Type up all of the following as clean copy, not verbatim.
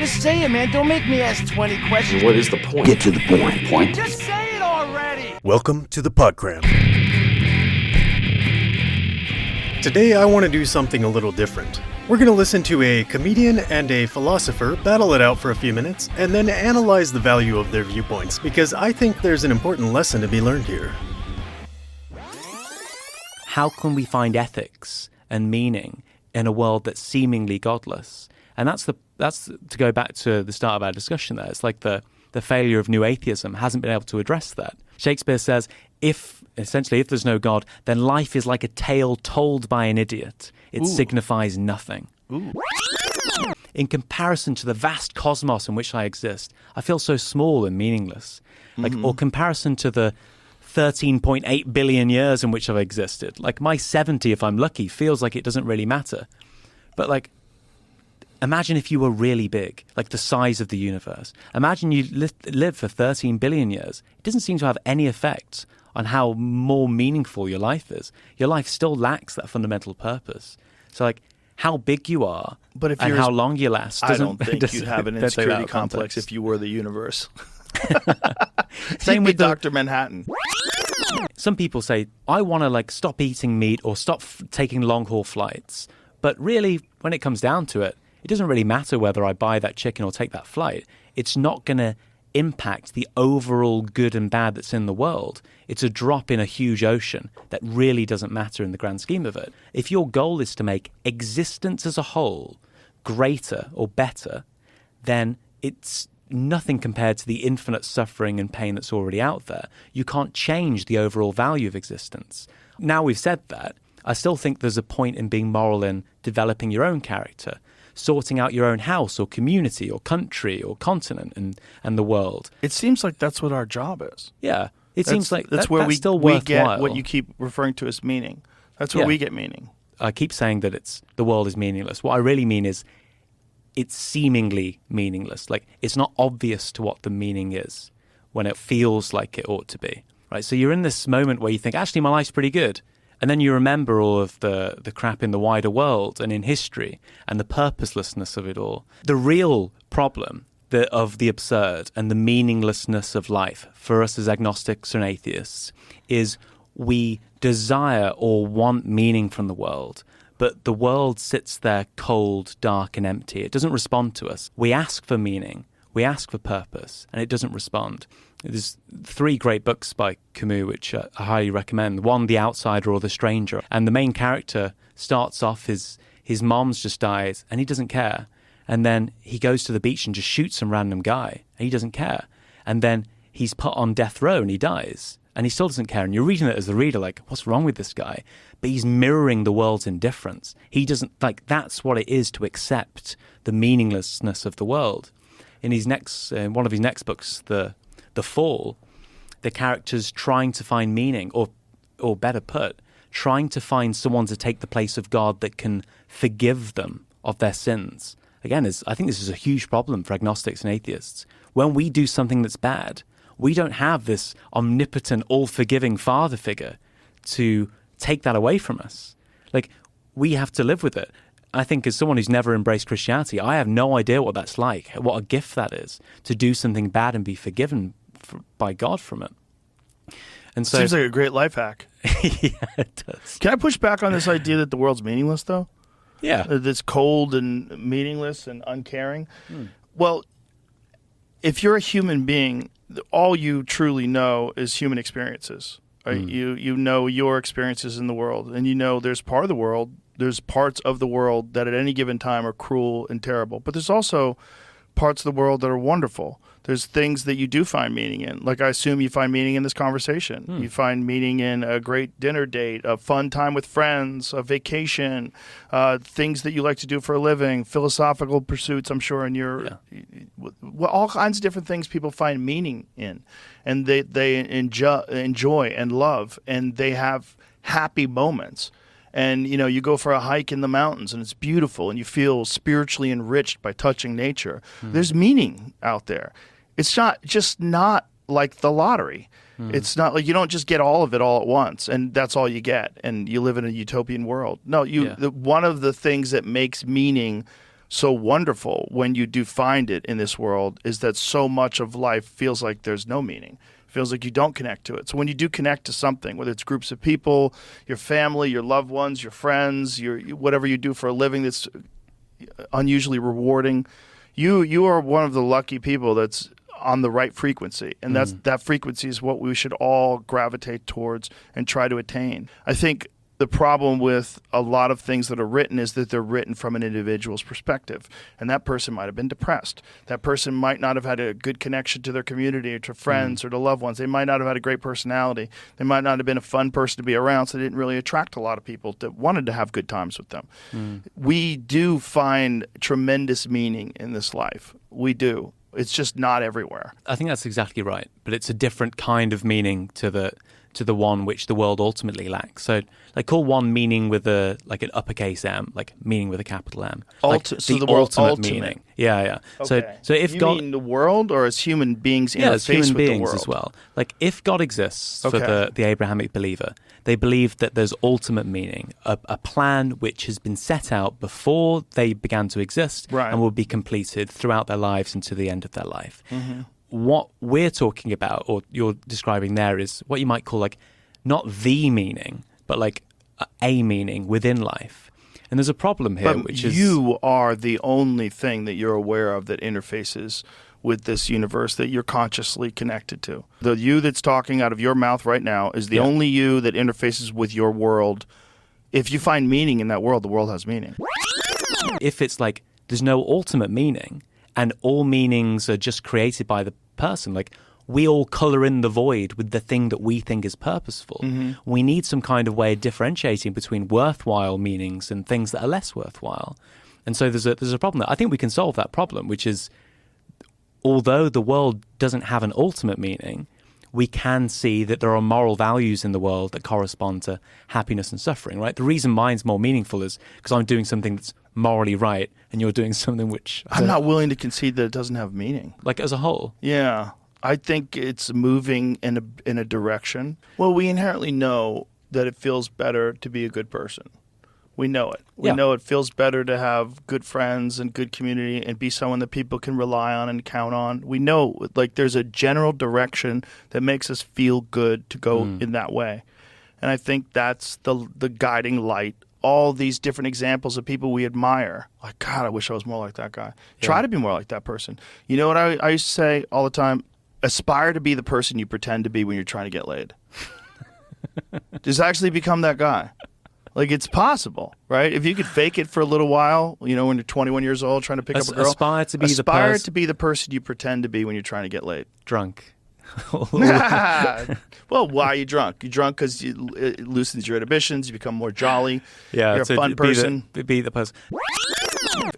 Just say it, man. Don't make me ask 20 questions. What is the point? Get to the point. Just say it already. Welcome to the Podcram. Today I want to do something a little different. We're going to listen to a comedian and a philosopher battle it out for a few minutes and then analyze the value of their viewpoints, because I think there's an important lesson to be learned here. How can we find ethics and meaning in a world that's seemingly godless? And that's to go back to the start of our discussion there. It's like the failure of new atheism hasn't been able to address that. Shakespeare says, if there's no God, then life is like a tale told by an idiot. It signifies nothing. Ooh. In comparison to the vast cosmos in which I exist, I feel so small and meaningless. Or comparison to the 13.8 billion years in which I've existed. Like my 70, if I'm lucky, feels like it doesn't really matter. But imagine if you were really big, like the size of the universe. Imagine you live for 13 billion years. It doesn't seem to have any effect on how more meaningful your life is. Your life still lacks that fundamental purpose. So how big you are and how long you last I don't think you'd have an insecurity complex if you were the universe. Same with Dr. Manhattan. Some people say, I want to stop eating meat or stop taking long-haul flights. But really, when it comes down to it, it doesn't really matter whether I buy that chicken or take that flight. It's not going to impact the overall good and bad that's in the world. It's a drop in a huge ocean that really doesn't matter in the grand scheme of it. If your goal is to make existence as a whole greater or better, then it's nothing compared to the infinite suffering and pain that's already out there. You can't change the overall value of existence. Now we've said that, I still think there's a point in being moral in developing your own character, sorting out your own house or community or country or continent and the world. It seems like that's what our job is. Yeah. Seems like that's where that's we still we worthwhile. get what you keep referring to as meaning. That's where we get meaning. I keep saying that the world is meaningless. What I really mean is it's seemingly meaningless. It's not obvious to what the meaning is when it feels like it ought to be. Right? So you're in this moment where you think, actually, my life's pretty good. And then you remember all of the crap in the wider world and in history and the purposelessness of it all. The real problem of the absurd and the meaninglessness of life for us as agnostics and atheists is we desire or want meaning from the world, but the world sits there cold, dark, and empty. It doesn't respond to us. We ask for meaning, we ask for purpose, and it doesn't respond. There's 3 great books by Camus, which I highly recommend. One, The Outsider or The Stranger. And the main character starts off, his mom's just died, and he doesn't care. And then he goes to the beach and just shoots some random guy, and he doesn't care. And then he's put on death row and he dies, and he still doesn't care. And you're reading it as the reader, what's wrong with this guy? But he's mirroring the world's indifference. He doesn't, that's what it is to accept the meaninglessness of the world. In one of his next books, The Fall, the character's trying to find meaning, or better put, trying to find someone to take the place of God that can forgive them of their sins. Again, I think this is a huge problem for agnostics and atheists. When we do something that's bad, we don't have this omnipotent, all-forgiving father figure to take that away from us. We have to live with it. I think as someone who's never embraced Christianity, I have no idea what that's like, what a gift that is, to do something bad and be forgiven by God from it. And so, seems like a great life hack. Yeah, it does. Can I push back on this idea that the world's meaningless, though? Yeah. That's cold and meaningless and uncaring? Well, if you're a human being, all you truly know is human experiences. Right? You know your experiences in the world, and you know there's parts of the world that at any given time are cruel and terrible, but there's also parts of the world that are wonderful. There's things that you do find meaning in. I assume you find meaning in this conversation. You find meaning in a great dinner date, a fun time with friends, a vacation, things that you like to do for a living, philosophical pursuits, I'm sure, in your all kinds of different things people find meaning in. And they enjoy and love, and they have happy moments. And, you go for a hike in the mountains and it's beautiful and you feel spiritually enriched by touching nature. There's meaning out there. It's not like the lottery. It's not like you don't just get all of it all at once and that's all you get and you live in a utopian world. No, one of the things that makes meaning so wonderful when you do find it in this world is that so much of life feels like there's no meaning. Feels like you don't connect to it. So when you do connect to something, whether it's groups of people, your family, your loved ones, your friends, whatever you do for a living that's unusually rewarding, you are one of the lucky people that's on the right frequency. And that frequency is what we should all gravitate towards and try to attain. I think the problem with a lot of things that are written is that they're written from an individual's perspective. And that person might have been depressed. That person might not have had a good connection to their community or to friends or to loved ones. They might not have had a great personality. They might not have been a fun person to be around, so they didn't really attract a lot of people that wanted to have good times with them. We do find tremendous meaning in this life. We do. It's just not everywhere. I think that's exactly right. But it's a different kind of meaning to the one which the world ultimately lacks. So, like, call one meaning with an uppercase M, like meaning with a capital M. So the word ultimate meaning. Yeah. Okay. So if you God, mean the world, or as human beings as interface human with beings the world as well. Like, if God exists for Okay. the Abrahamic believer, they believe that there's ultimate meaning, a plan which has been set out before they began to exist Right. and will be completed throughout their lives and to the end of their life. What we're talking about, or you're describing there, is what you might call like not the meaning, but like a meaning within life. And there's a problem here, But which is you are the only thing that you're aware of that interfaces with this universe that you're consciously connected to. The you that's talking out of your mouth right now is the only you that interfaces with your world. If you find meaning in that world, the world has meaning. if it's like there's no ultimate meaning and all meanings are just created by the person, like we all color in the void with the thing that we think is purposeful. We need some kind of way of differentiating between worthwhile meanings and things that are less worthwhile. And so there's a problem there. I think we can solve that problem, which is, although the world doesn't have an ultimate meaning, we can see that there are moral values in the world that correspond to happiness and suffering, right? The reason mine's more meaningful is because I'm doing something that's morally right and you're doing something which... I'm not willing to concede that it doesn't have meaning. Like as a whole. Yeah. I think it's moving in a direction. Well, we inherently know that it feels better to be a good person. We know it. We know it feels better to have good friends and good community and be someone that people can rely on and count on. We know, like, there's a general direction that makes us feel good to go in that way. And I think that's the guiding light. All these different examples of people we admire. Like, God, I wish I was more like that guy. Try to be more like that person. You know what I used to say all the time? Aspire to be the person you pretend to be when you're trying to get laid. Just actually become that guy. Like, it's possible, right? If you could fake it for a little while, you know, when you're 21 years old trying to pick up a girl. Aspire to be the person you pretend to be when you're trying to get laid. Drunk. Well, why are you drunk? You're drunk because it loosens your inhibitions. You become more jolly. Yeah, you're a fun person. Be the person.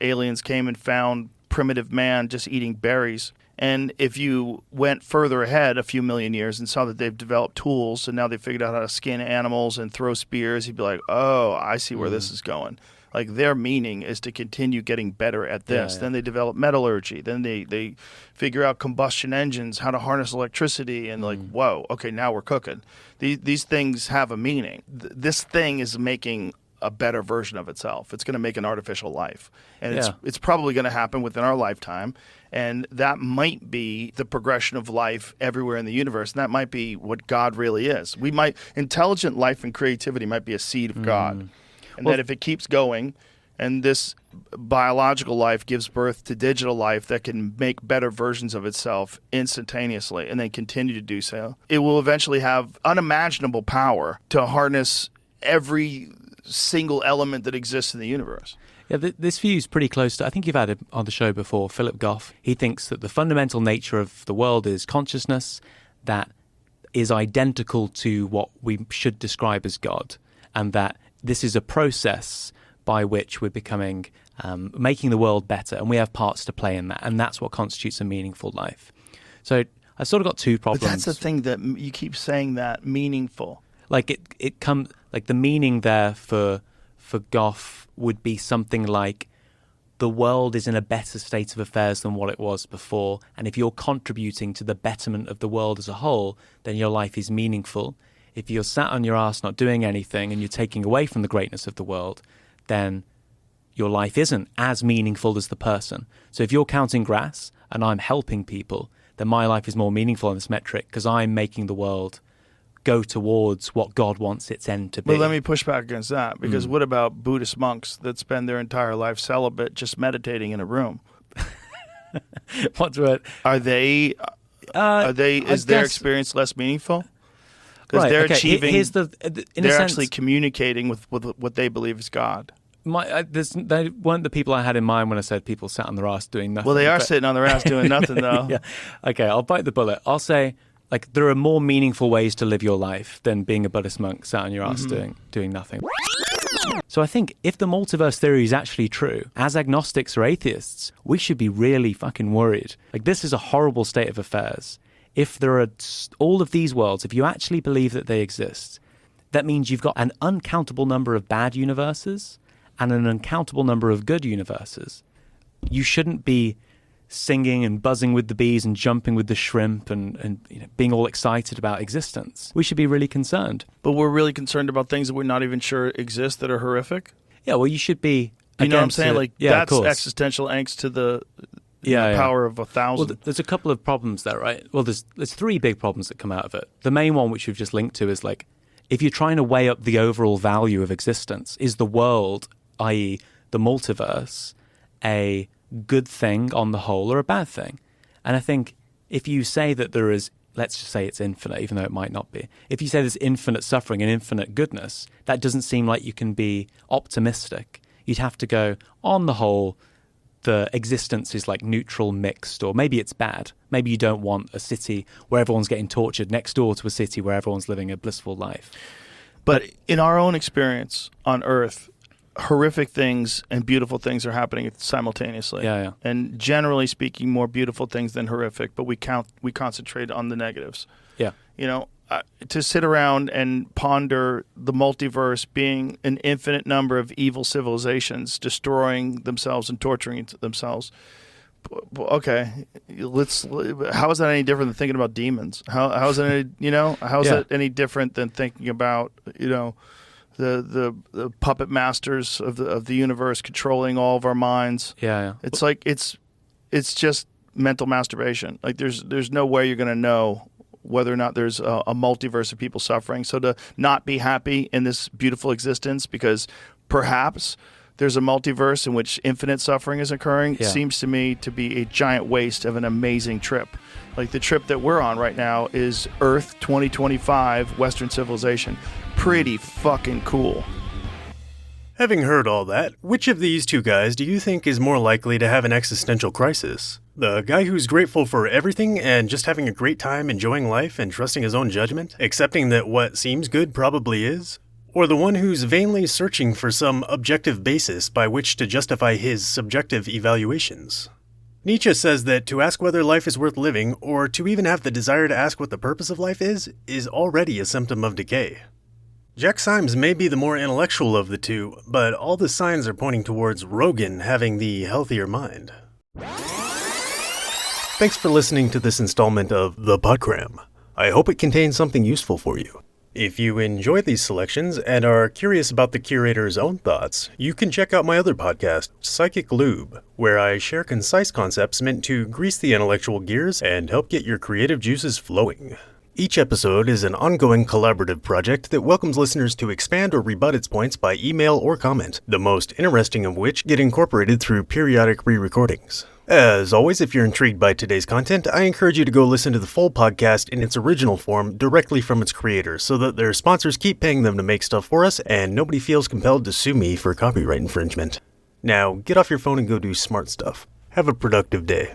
Aliens came and found primitive man just eating berries. And if you went further ahead a few million years and saw that they've developed tools and now they figured out how to skin animals and throw spears, you'd be like, oh, I see where this is going. Like, their meaning is to continue getting better at this. Then they develop metallurgy. Then they figure out combustion engines, how to harness electricity, and like, whoa, okay, now we're cooking. These things have a meaning. This thing is making a better version of itself. It's going to make an artificial life. And it's probably going to happen within our lifetime. And that might be the progression of life everywhere in the universe. And that might be what God really is. Intelligent life and creativity might be a seed of God. And that if it keeps going and this biological life gives birth to digital life that can make better versions of itself instantaneously and then continue to do so, it will eventually have unimaginable power to harness every single element that exists in the universe. Yeah, this view is pretty close to, I think you've had it on the show before, Philip Goff. He thinks that the fundamental nature of the world is consciousness that is identical to what we should describe as God, and that this is a process by which we're becoming, making the world better, and we have parts to play in that, and that's what constitutes a meaningful life. So I've sort of got two problems. But that's the thing that you keep saying, that meaningful. Like it comes, like the meaning there for Goff would be something like the world is in a better state of affairs than what it was before, and if you're contributing to the betterment of the world as a whole, then your life is meaningful. If you're sat on your ass not doing anything and you're taking away from the greatness of the world, then your life isn't as meaningful as the person. So if you're counting grass and I'm helping people, then my life is more meaningful on this metric because I'm making the world go towards what God wants its end to be. But let me push back against that, because what about Buddhist monks that spend their entire life celibate, just meditating in a room? What's what? Are they? Is their experience less meaningful? Because they're achieving. They're actually communicating with what they believe is God. They weren't the people I had in mind when I said people sat on their ass doing nothing. Well, they are sitting on their ass doing nothing, though. Yeah. Okay, I'll bite the bullet. I'll say, like, there are more meaningful ways to live your life than being a Buddhist monk sat on your ass doing nothing. So I think if the multiverse theory is actually true, as agnostics or atheists, we should be really fucking worried. Like, this is a horrible state of affairs. If there are all of these worlds, if you actually believe that they exist, that means you've got an uncountable number of bad universes and an uncountable number of good universes. You shouldn't be singing and buzzing with the bees and jumping with the shrimp and being all excited about existence. We should be really concerned. But we're really concerned about things that we're not even sure exist that are horrific? Yeah, well, you should be. You know what I'm saying? That's existential angst to the power of 1,000. Well, there's a couple of problems there, right? Well, there's three big problems that come out of it. The main one, which we've just linked to, is like, if you're trying to weigh up the overall value of existence, is the world, i.e. the multiverse, a good thing on the whole or a bad thing? And I think if you say that there is, let's just say it's infinite, even though it might not be. If you say there's infinite suffering and infinite goodness, that doesn't seem like you can be optimistic. You'd have to go, on the whole, the existence is like neutral, mixed, or maybe it's bad. Maybe you don't want a city where everyone's getting tortured next door to a city where everyone's living a blissful life. But in our own experience on Earth, horrific things and beautiful things are happening simultaneously. Yeah. And generally speaking, more beautiful things than horrific, but we concentrate on the negatives. Yeah. To sit around and ponder the multiverse being an infinite number of evil civilizations destroying themselves and torturing themselves. Okay, how is that any different than thinking about demons? How is that that any different than thinking about the puppet masters of the universe controlling all of our minds? Yeah. It's like it's just mental masturbation. Like there's no way you're going to know whether or not there's a multiverse of people suffering. So to not be happy in this beautiful existence because perhaps there's a multiverse in which infinite suffering is occurring seems to me to be a giant waste of an amazing trip. Like the trip that we're on right now is Earth 2025 Western civilization. Pretty fucking cool. Having heard all that, which of these two guys do you think is more likely to have an existential crisis? The guy who's grateful for everything and just having a great time enjoying life and trusting his own judgment, accepting that what seems good probably is? Or the one who's vainly searching for some objective basis by which to justify his subjective evaluations? Nietzsche says that to ask whether life is worth living, or to even have the desire to ask what the purpose of life is already a symptom of decay. Jack Symes may be the more intellectual of the two, but all the signs are pointing towards Rogan having the healthier mind. Thanks for listening to this installment of The Podcram. I hope it contains something useful for you. If you enjoy these selections and are curious about the curator's own thoughts, you can check out my other podcast, Psychic Lube, where I share concise concepts meant to grease the intellectual gears and help get your creative juices flowing. Each episode is an ongoing collaborative project that welcomes listeners to expand or rebut its points by email or comment, the most interesting of which get incorporated through periodic re-recordings. As always, if you're intrigued by today's content, I encourage you to go listen to the full podcast in its original form directly from its creators so that their sponsors keep paying them to make stuff for us and nobody feels compelled to sue me for copyright infringement. Now, get off your phone and go do smart stuff. Have a productive day.